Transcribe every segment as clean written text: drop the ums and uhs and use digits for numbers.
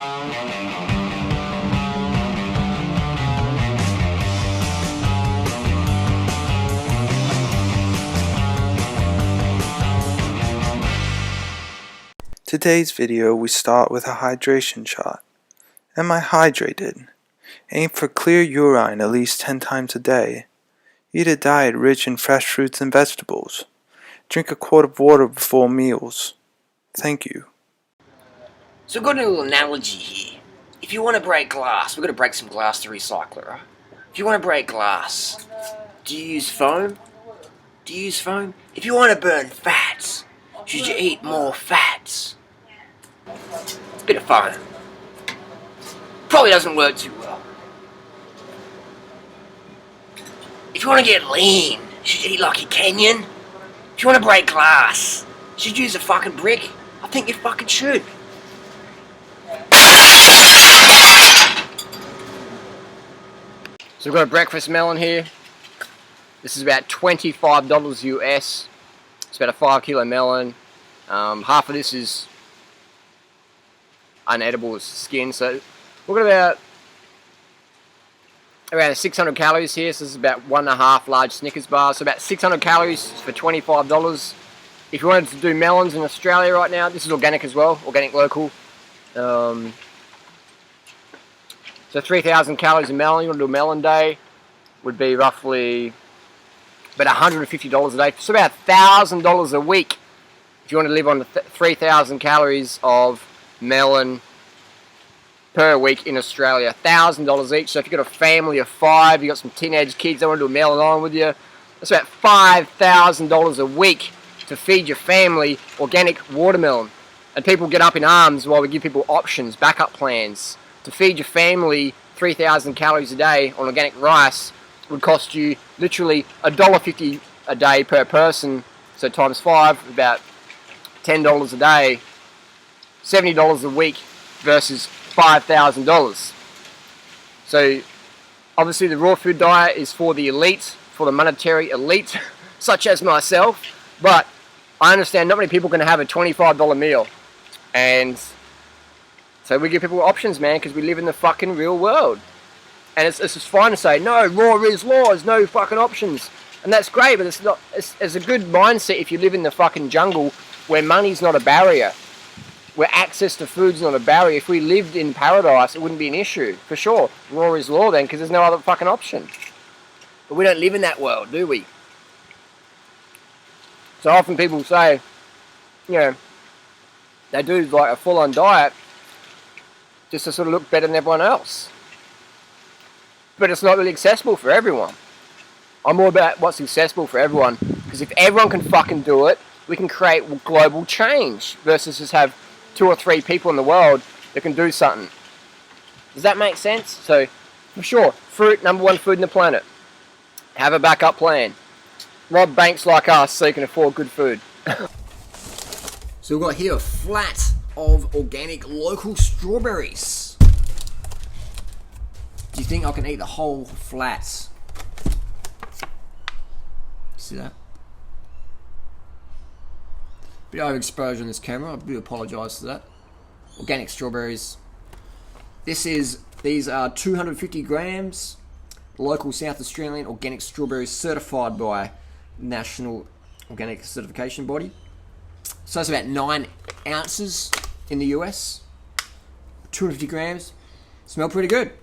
Today's video we start with a hydration shot. Am I hydrated? Aim for clear urine at least 10 times a day. Eat a diet rich in fresh fruits and vegetables. Drink a quart of water before meals. Thank you. So I've got a little analogy here. If you want to break glass, we've got to break some glass to recycle it, right? If you want to break glass, do you use foam? Do you use foam? If you want to burn fats, should you eat more fats? A bit of foam. Probably doesn't work too well. If you want to get lean, should you eat like a Kenyan? If you want to break glass, should you use a fucking brick? I think you fucking should. So we've got a breakfast melon here. This is about $25 US. It's about a 5 kilo melon. Half of this is unedible skin. So we've got around 600 calories here. So this is about 1.5 large Snickers bars. So about 600 calories for $25. If you wanted to do melons in Australia right now, this is organic as well, organic local. So 3,000 calories a melon. You want to do a melon day, would be roughly about $150 a day. So about $1,000 a week if you want to live on 3,000 calories of melon per week in Australia. $1,000 each. So if you've got a family of 5, you've got some teenage kids that want to do a melon on with you, that's about $5,000 a week to feed your family organic watermelon. And people get up in arms while we give people options, backup plans. To feed your family 3,000 calories a day on organic rice would cost you literally $1.50 a day per person. So times 5, about $10 a day, $70 a week versus $5,000. So obviously the raw food diet is for the elite, for the monetary elite, such as myself. But I understand not many people can have a $25 meal. And so we give people options, man, because we live in the fucking real world. And it's just fine to say, no, raw is law, there's no fucking options. And that's great, but it's not. It's a good mindset if you live in the fucking jungle where money's not a barrier, where access to food's not a barrier. If we lived in paradise, it wouldn't be an issue, for sure. Raw is law then, because there's no other fucking option. But we don't live in that world, do we? So often people say, you know, they do like a full-on diet just to sort of look better than everyone else. But it's not really accessible for everyone. I'm more about what's accessible for everyone, because if everyone can fucking do it, we can create global change versus just have 2 or 3 people in the world that can do something. Does that make sense? So, for sure, fruit, #1 food in the planet. Have a backup plan. Rob banks like us so you can afford good food. So we've got here a flat of organic local strawberries. Do you think I can eat the whole flat? See that? Bit of overexposure on this camera. I do apologise for that. Organic strawberries. These are 250 grams. Local South Australian organic strawberries certified by National Organic Certification Body. So it's about 9 ounces in the US. 250 grams. Smell pretty good.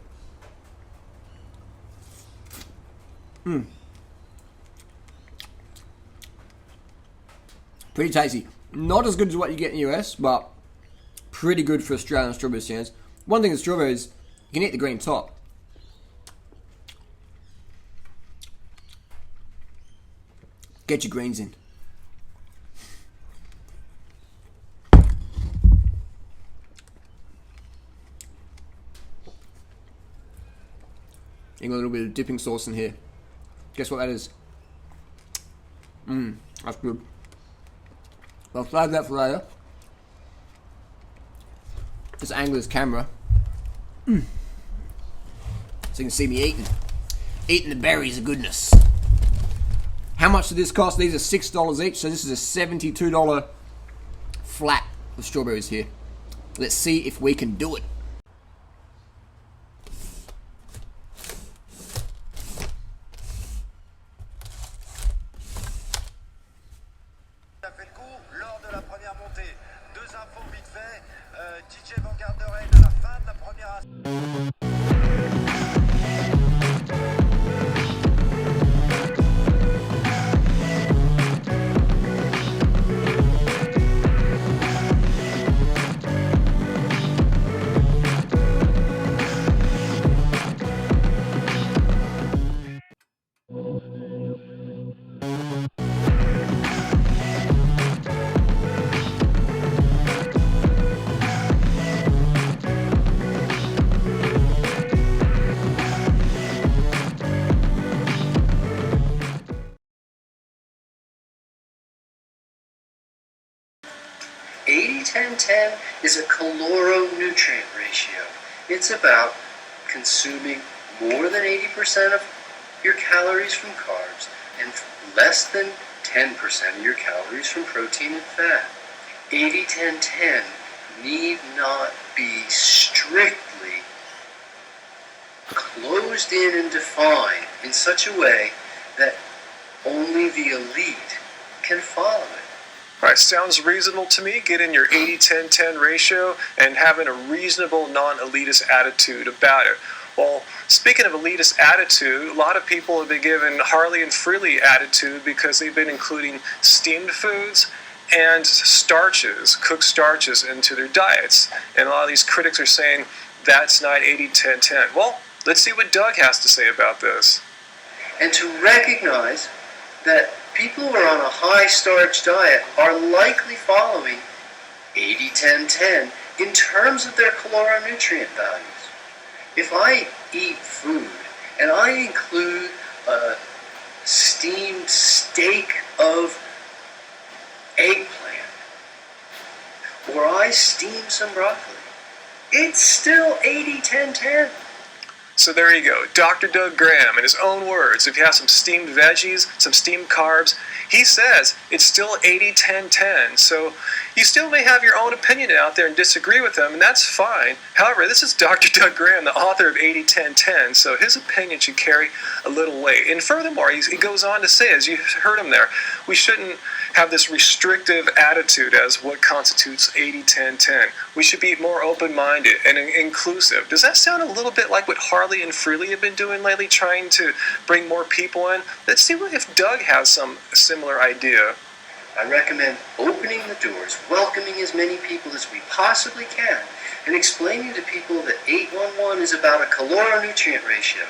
Pretty tasty. Not as good as what you get in the US, but pretty good for Australian strawberry standards. One thing with strawberries, you can eat the green top. Get your greens in. You got a little bit of dipping sauce in here. Guess what that is? That's good. I'll save that for later. This angler's camera. So you can see me eating the berries of goodness. How much did this cost? These are $6 each, so this is a $72 flat of strawberries here. Let's see if we can do it. 80-10-10 is a caloronutrient ratio. It's about consuming more than 80% of your calories from carbs and less than 10% of your calories from protein and fat. 80-10-10 need not be strictly closed in and defined in such a way that only the elite can follow it. Alright, sounds reasonable to me, getting your 80-10-10 ratio and having a reasonable non-elitist attitude about it. Well, speaking of elitist attitude, a lot of people have been given Harley and Freely attitude because they've been including steamed foods and starches, cooked starches, into their diets. And a lot of these critics are saying that's not 80-10-10. Well, let's see what Doug has to say about this. And to recognize that people who are on a high-starch diet are likely following 80-10-10 in terms of their caloronutrient values. If I eat food and I include a steamed steak of eggplant, or I steam some broccoli, it's still 80-10-10. So there you go, Dr. Doug Graham, in his own words, if you have some steamed veggies, some steamed carbs, he says it's still 80-10-10. So you still may have your own opinion out there and disagree with him, and that's fine. However, this is Dr. Doug Graham, the author of 80-10-10, so his opinion should carry a little weight. And furthermore, he goes on to say, as you heard him there, we shouldn't have this restrictive attitude as what constitutes 80-10-10. We should be more open-minded and inclusive. Does that sound a little bit like what Harley and Freely have been doing lately, trying to bring more people in? Let's see if Doug has some similar idea. I recommend opening the doors, welcoming as many people as we possibly can, and explaining to people that 811 is about a caloronutrient ratio,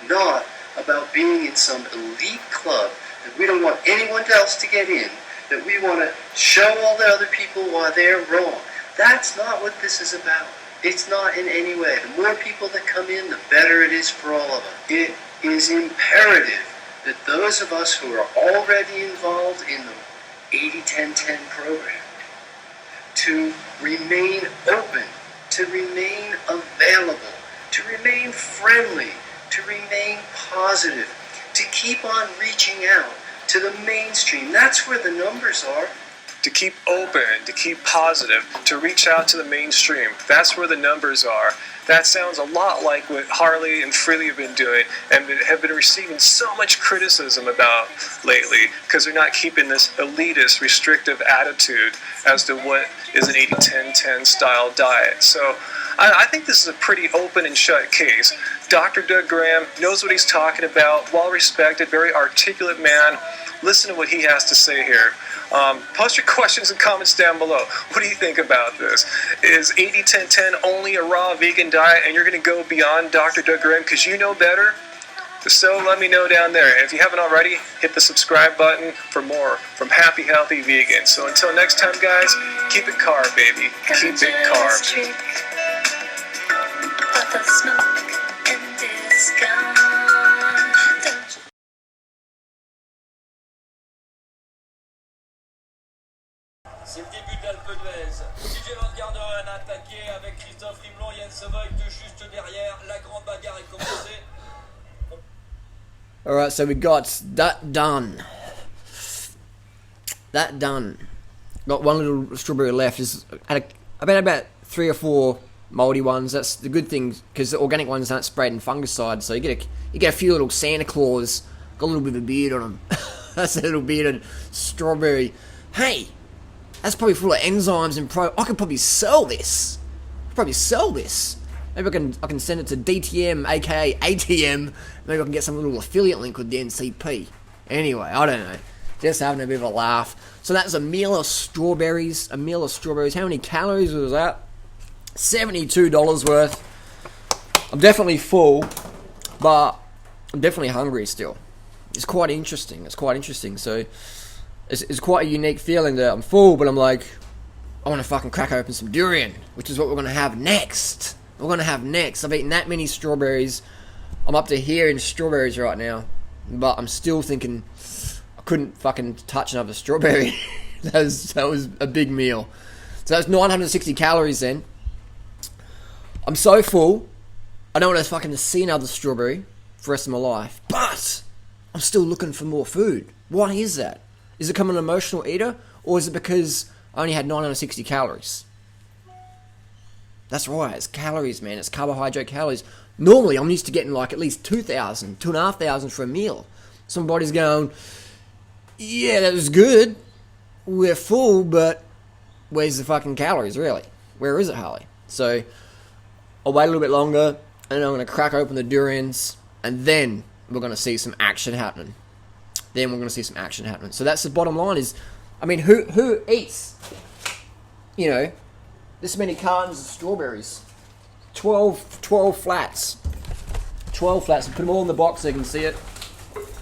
not about being in some elite club that we don't want anyone else to get in, that we want to show all the other people why they're wrong. That's not what this is about. It's not in any way. The more people that come in, the better it is for all of us. It is imperative that those of us who are already involved in the 80-10-10 program to remain open, to remain available, to remain friendly, to remain positive, to keep on reaching out to the mainstream. That's where the numbers are. To keep open, to keep positive, to reach out to the mainstream. That's where the numbers are. That sounds a lot like what Harley and Freely have been doing and have been receiving so much criticism about lately because they're not keeping this elitist, restrictive attitude as to what is an 80-10-10 style diet. So I think this is a pretty open and shut case. Dr. Doug Graham knows what he's talking about, well-respected, very articulate man. Listen to what he has to say here. Post your questions and comments down below. What do you think about this? Is 80-10-10 only a raw vegan diet and you're going to go beyond Dr. Doug Graham because you know better? So let me know down there. And if you haven't already, hit the subscribe button for more from Happy Healthy Vegan. So until next time, guys, keep it carb, baby. Keep it carb. C'est le début de l'Alpe d'Huez. DJ Vanguard a attaqué avec Christophe Rimelon, Yann Sevoig de juste derrière. La grande bagarre est commencée. Alright, so we got that done. That done. Got one little strawberry left. I've had about 3 or 4 mouldy ones. That's the good thing because the organic ones aren't sprayed in fungicide, so you get a few little Santa Claus. Got a little bit of a beard on them. That's a little bearded strawberry. Hey, that's probably full of enzymes and I could probably sell this. probably sell this. Maybe I can send it to DTM, aka ATM. Maybe I can get some little affiliate link with the NCP. Anyway, I don't know. Just having a bit of a laugh. So that's a meal of strawberries. A meal of strawberries. How many calories was that? $72 worth. I'm definitely full, but I'm definitely hungry still. It's quite interesting. So it's quite a unique feeling that I'm full, but I'm like, I want to fucking crack open some durian, which is what we're going to have next. I've eaten that many strawberries. I'm up to here in strawberries right now, but I'm still thinking I couldn't fucking touch another strawberry. that was a big meal. So that's 960 calories then. I'm so full, I don't want to fucking see another strawberry for the rest of my life. But I'm still looking for more food. Why is that? Is it becoming an emotional eater? Or is it because I only had 960 calories? That's right, it's calories, man. It's carbohydrate calories. Normally, I'm used to getting like at least 2,000, 2,500 for a meal. Somebody's going, yeah, that was good. We're full, but where's the fucking calories, really? Where is it, Harley? So I'll wait a little bit longer, and I'm going to crack open the durians, and then we're going to see some action happening. So that's the bottom line is, I mean, who eats, this many cartons of strawberries? 12 flats. 12 flats. And put them all in the box so you can see it.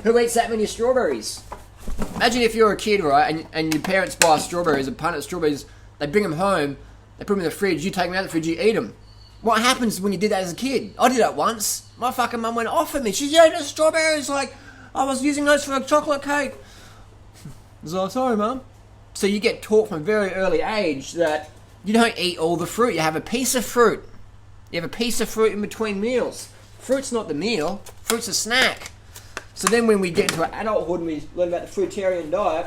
Who eats that many strawberries? Imagine if you're a kid, right, and your parents buy strawberries, a pint of strawberries, they bring them home, they put them in the fridge, you take them out of the fridge, you eat them. What happens when you did that as a kid? I did that once. My fucking mum went off at me. She said, yeah, the strawberries, like, I was using those for a chocolate cake. I was like, sorry, Mum. So you get taught from a very early age that you don't eat all the fruit. You have a piece of fruit. You have a piece of fruit in between meals. Fruit's not the meal. Fruit's a snack. So then when we get into our adulthood and we learn about the Fruitarian diet,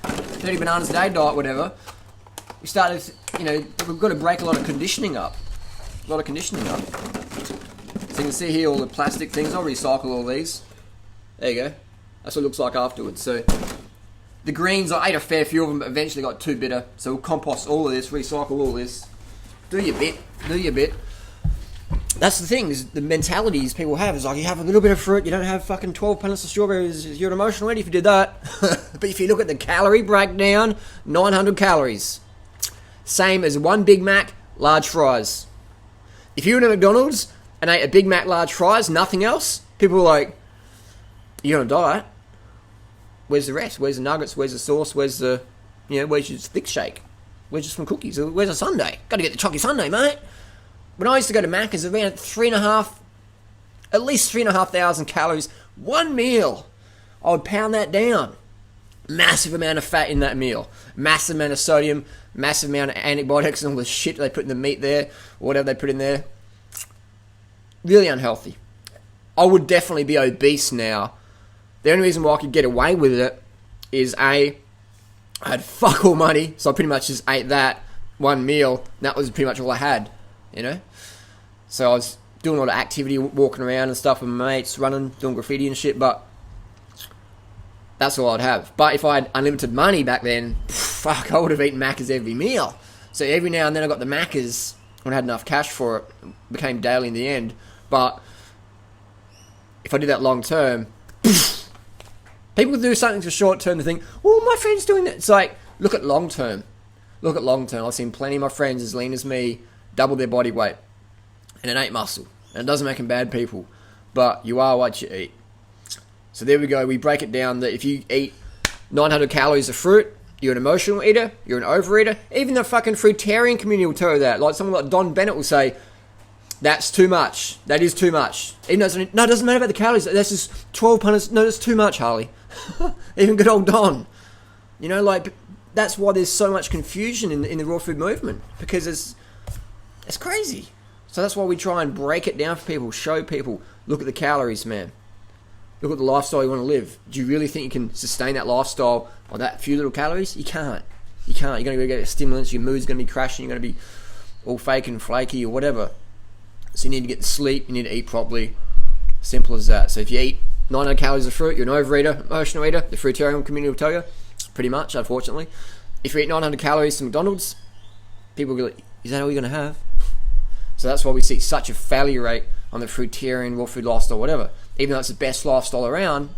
30 bananas a day diet, whatever, we started, we've got to break a lot of conditioning up. So you can see here all the plastic things. I'll recycle all these. There you go. That's what it looks like afterwards. So the greens, I ate a fair few of them, but eventually got too bitter. So we'll compost all of this, recycle all this. Do your bit. That's the thing, is the mentalities people have is like, you have a little bit of fruit, you don't have fucking 12 pallets of strawberries, you're an emotional eater if you did that. But if you look at the calorie breakdown, 900 calories. Same as one Big Mac, large fries. If you were at McDonald's and ate a Big Mac, large fries, nothing else, people are like, you're on a diet. Where's the rest? Where's the nuggets? Where's the sauce? Where's the, where's your thick shake? Where's just some cookies? Where's a sundae? Got to get the chocolate sundae, mate. When I used to go to Macca's, around at least 3,500 calories, one meal. I would pound that down. Massive amount of fat in that meal. Massive amount of sodium. Massive amount of antibiotics and all the shit they put in the meat there. Or whatever they put in there. Really unhealthy. I would definitely be obese now. The only reason why I could get away with it is I had fuck all money, so I pretty much just ate that one meal. That was pretty much all I had, So I was doing a lot of activity, walking around and stuff with my mates, running, doing graffiti and shit, but that's all I'd have. But if I had unlimited money back then, fuck, I would have eaten Macca's every meal. So every now and then I got the Macca's when I had enough cash for it. It became daily in the end. But if I did that long term, people do something for short term to think, oh, my friend's doing that. It's like, look at long term. I've seen plenty of my friends as lean as me, double their body weight. And it ain't muscle. And it doesn't make them bad people. But you are what you eat. So there we go. We break it down that if you eat 900 calories of fruit, you're an emotional eater, you're an overeater. Even the fucking Fruitarian community will tell you that. Like someone like Don Bennett will say, that's too much. That is too much. Even though it doesn't matter about the calories. That's just 12 punters. No, that's too much, Harley. Even good old Don. That's why there's so much confusion in the raw food movement. Because it's crazy. So that's why we try and break it down for people, show people, look at the calories, man. Look at the lifestyle you want to live. Do you really think you can sustain that lifestyle on that few little calories? You can't. You're going to get stimulants, your mood's going to be crashing, you're going to be all fake and flaky or whatever. So you need to get the sleep, you need to eat properly. Simple as that. So if you eat 900 calories of fruit, you're an overeater, emotional eater. The Fruitarian community will tell you. Pretty much, unfortunately. If you eat 900 calories to McDonald's, people will go, is that all you're going to have? So that's why we see such a failure rate on the fruitarian, raw food lifestyle, whatever. Even though it's the best lifestyle around,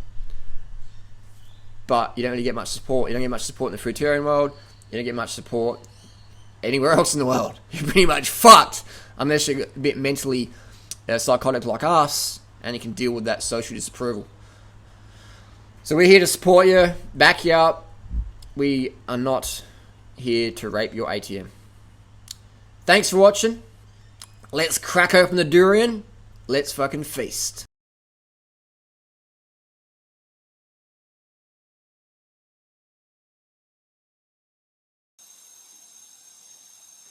but you don't really get much support. You don't get much support in the fruitarian world. You don't get much support anywhere else in the world. You're pretty much fucked unless you're a bit mentally psychotic like us and you can deal with that social disapproval. So we're here to support you, back you up. We are not here to rape your ATM. Thanks for watching. Let's crack open the durian. Let's fucking feast.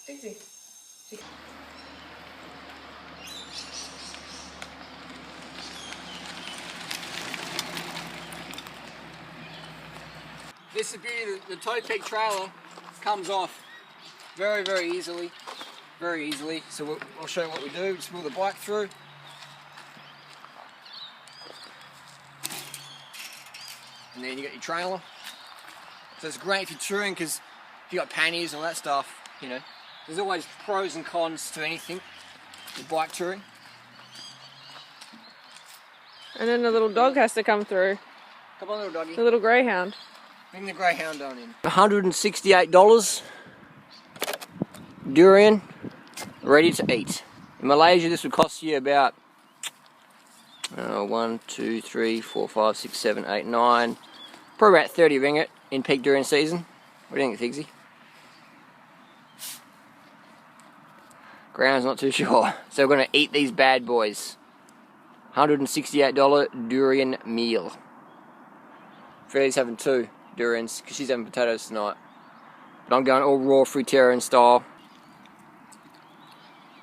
Easy. This is the beauty, the toe peak trailer comes off very, very easily. Very easily. So I'll show you what we do. Just pull the bike through. And then you got your trailer. So it's great if you're touring because if you got panniers and all that stuff, you know, there's always pros and cons to anything with bike touring. And then the little dog has to come through. Come on, little doggy. The little greyhound. Bring the greyhound on in. $168 durian, ready to eat. In Malaysia, this would cost you about 1, 2, 3, 4, 5, 6, 7, 8, 9, probably about 30 ringgit in peak durian season. What do you think, Figsy? Ground's not too sure. So we're going to eat these bad boys. $168 durian meal. Freddie's having 2 durians because she's having potatoes tonight. But I'm going all raw fruitarian style.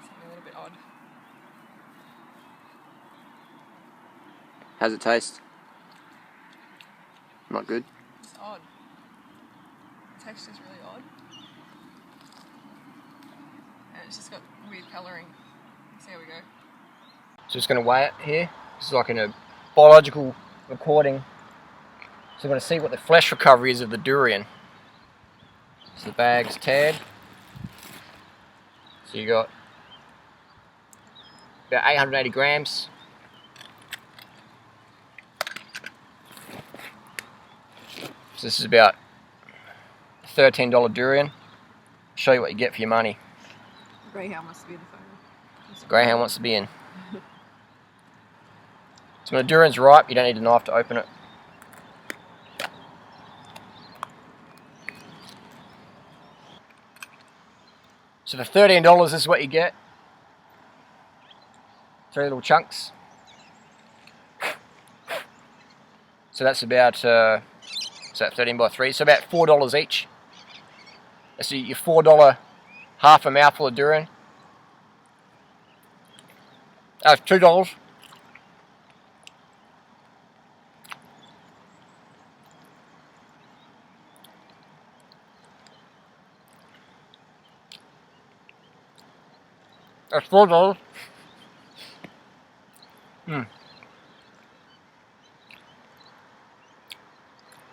It's a little bit odd. How's it taste? Not good. It's odd. The texture's really odd. And it's just got weird colouring. So here we go. So just going to weigh it here. This is like in a biological recording. So we're going to see what the flesh recovery is of the durian. So the bag's tared. So you got about 880 grams. So this is about $13 durian. Show you what you get for your money. Greyhound wants to be in the photo. Greyhound wants to be in. So when the durian's ripe, you don't need a knife to open it. So for $13, this is what you get. 3 little chunks. So that's about, so that's 13 by 3, so about $4 each. So your $4 half a mouthful of durian. That's $2. That's $4. Too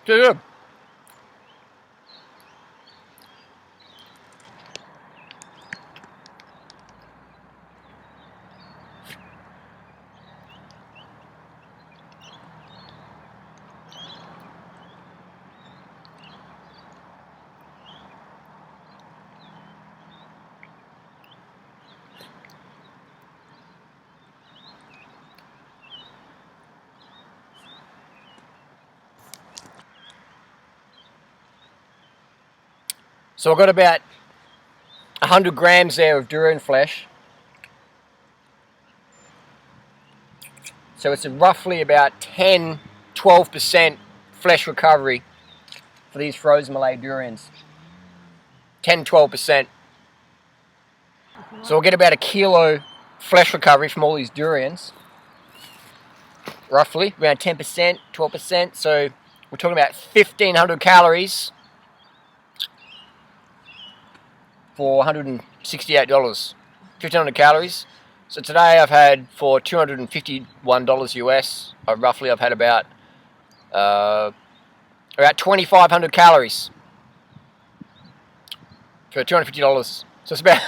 good. So I've got about 100 grams there of durian flesh. So it's roughly about 10-12% flesh recovery for these frozen Malay durians. 10-12%. So we'll get about a kilo flesh recovery from all these durians. Roughly, around 10%, 12%. So we're talking about 1,500 calories for $168. 1,500 calories. So today I've had for $251 US. Roughly I've had about 2,500 calories for $250. So it's about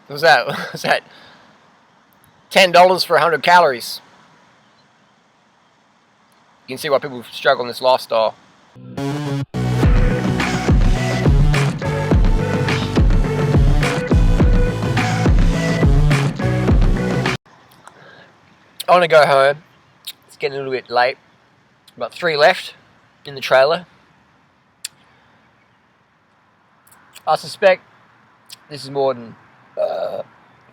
Was that $10 for 100 calories? You can see why people struggle in this lifestyle. I want to go home. It's getting a little bit late. About 3 left in the trailer. I suspect this is more than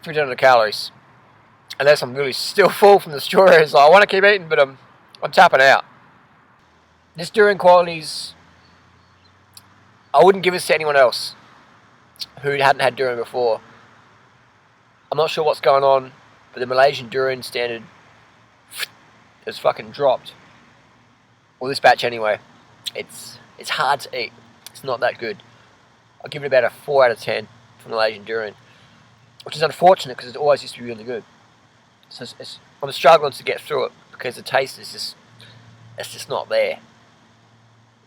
300 calories. Unless I'm really still full from the strawberries. So I want to keep eating, but I'm tapping out. This durian quality's... I wouldn't give this to anyone else who hadn't had durian before. I'm not sure what's going on, but the Malaysian durian standard has fucking dropped. Well, this batch anyway. It's hard to eat. It's not that good. I'll give it about a 4 out of 10 for Malaysian durian, which is unfortunate because it always used to be really good. So I'm struggling to get through it because the taste is just not there.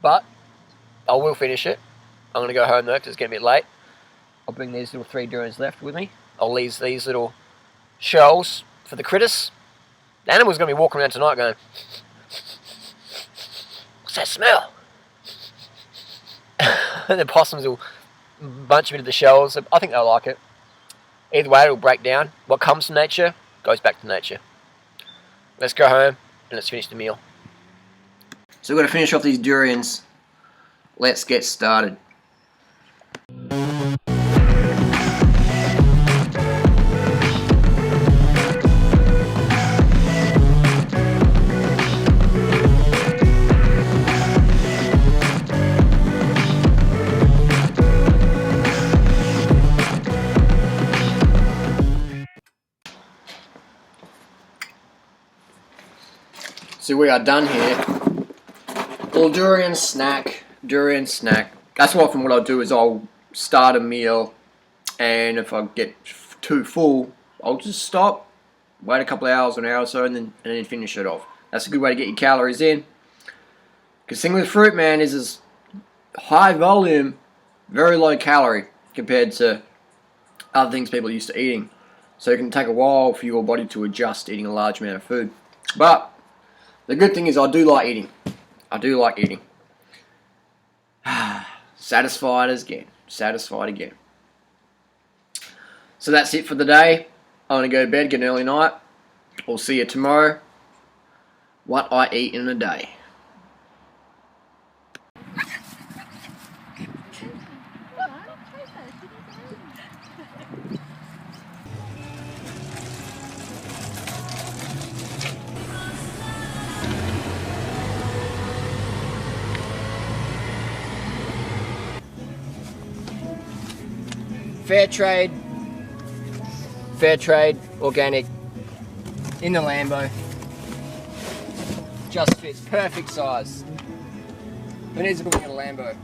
But I will finish it. I'm going to go home though because it's getting a bit late. I'll bring these little 3 durians left with me. I'll leave these little shells for the critters. The animal's going to be walking around tonight going, what's that smell? And the possums will bunch a bit of the shells. I think they'll like it. Either way, it'll break down. What comes from nature goes back to nature. Let's go home and let's finish the meal. So we've got to finish off these durians. Let's get started. So we are done here. Little durian snack. That's often what I'll do is I'll start a meal, and if I get too full, I'll just stop, wait a couple of hours, an hour or so, and then finish it off. That's a good way to get your calories in. Because the thing with fruit, man, is it's high volume, very low calorie compared to other things people are used to eating. So it can take a while for your body to adjust to eating a large amount of food. But the good thing is I do like eating. Satisfied again. So that's it for the day. I'm going to go to bed, get an early night. We'll see you tomorrow. What I eat in a day. Fair trade, organic, in the Lambo. Just fits, perfect size. Who needs to look at a Lambo?